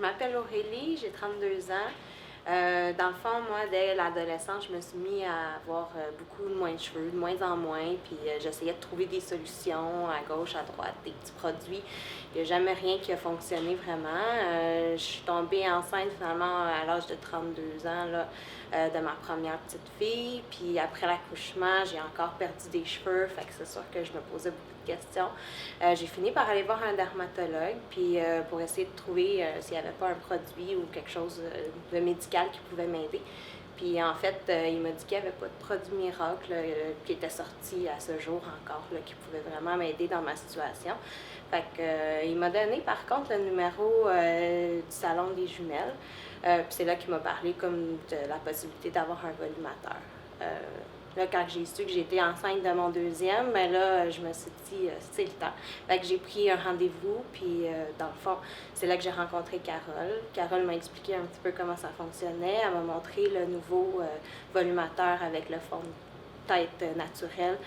m'appelle Aurélie, j'ai 32 ans. Dans le fond, moi, dès l'adolescence, je me suis mis à avoir beaucoup de moins de cheveux, de moins en moins, puis j'essayais de trouver des solutions à gauche, à droite, des petits produits. Il n'y a jamais rien qui a fonctionné vraiment. Je suis tombée enceinte finalement à l'âge de 32 ans là, de ma première petite fille, puis après l'accouchement, j'ai encore perdu des cheveux, fait que c'est sûr que je me posais beaucoup de questions. J'ai fini par aller voir un dermatologue, puis pour essayer de trouver s'il n'y avait pas un produit ou quelque chose de médical qui pouvait m'aider. Puis en fait, il m'a dit qu'il n'y avait pas de produit miracle qui était sorti à ce jour encore, là, qui pouvait vraiment m'aider dans ma situation. Fait que, il m'a donné par contre le numéro du salon des jumelles. Puis c'est là qu'il m'a parlé comme de la possibilité d'avoir un volumateur. Là, quand j'ai su que j'étais enceinte de mon deuxième, ben là, je me suis dit, c'est le temps. Fait que j'ai pris un rendez-vous, puis dans le fond, c'est là que j'ai rencontré Carole. Carole m'a expliqué un petit peu comment ça fonctionnait. Elle m'a montré le nouveau volumateur avec le fond de tête naturel,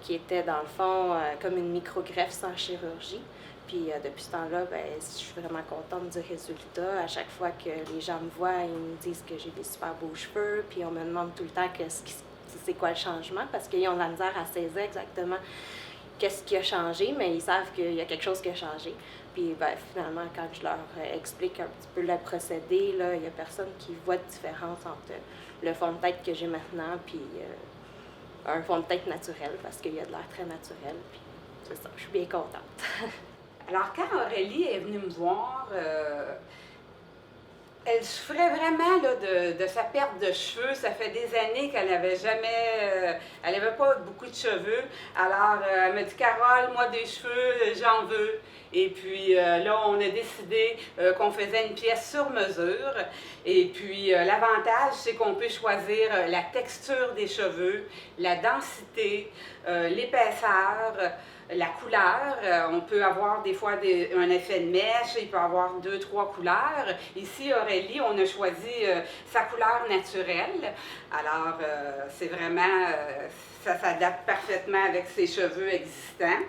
qui était dans le fond comme une micro-greffe sans chirurgie. Puis depuis ce temps-là, ben, je suis vraiment contente du résultat. À chaque fois que les gens me voient, ils me disent que j'ai des super beaux cheveux. Puis on me demande tout le temps c'est quoi le changement, parce qu'ils ont de la misère à saisir exactement qu'est-ce qui a changé, mais ils savent qu'il y a quelque chose qui a changé. Puis ben, finalement, quand je leur explique un petit peu le procédé, là, il n'y a personne qui voit de différence entre le fond de tête que j'ai maintenant puis un fond de tête naturel, parce qu'il y a de l'air très naturel. Puis c'est ça, je suis bien contente. Alors, quand Aurélie est venue me voir, elle souffrait vraiment là, de sa perte de cheveux. Ça fait des années qu'elle n'avait jamais... elle n'avait pas beaucoup de cheveux. Alors, elle m'a dit, Carole, moi des cheveux, j'en veux. Et puis là, on a décidé qu'on faisait une pièce sur mesure. Et puis, l'avantage, c'est qu'on peut choisir la texture des cheveux, la densité, l'épaisseur, la couleur. On peut avoir des fois un effet de mèche, il peut avoir 2-3 couleurs. Ici, Aurélie, on a choisi sa couleur naturelle. Alors, c'est vraiment, ça s'adapte parfaitement avec ses cheveux existants.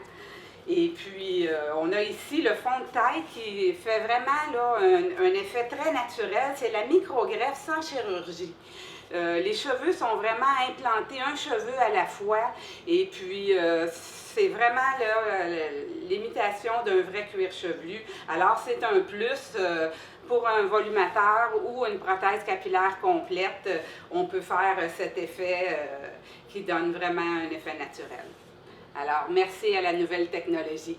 Et puis, on a ici le fond de tête qui fait vraiment là, un effet très naturel. C'est la micro-greffe sans chirurgie. Les cheveux sont vraiment implantés, un cheveu à la fois. Et puis, c'est vraiment l'imitation d'un vrai cuir chevelu. Alors, c'est un plus pour un volumateur ou une prothèse capillaire complète. On peut faire cet effet qui donne vraiment un effet naturel. Alors, merci à la nouvelle technologie.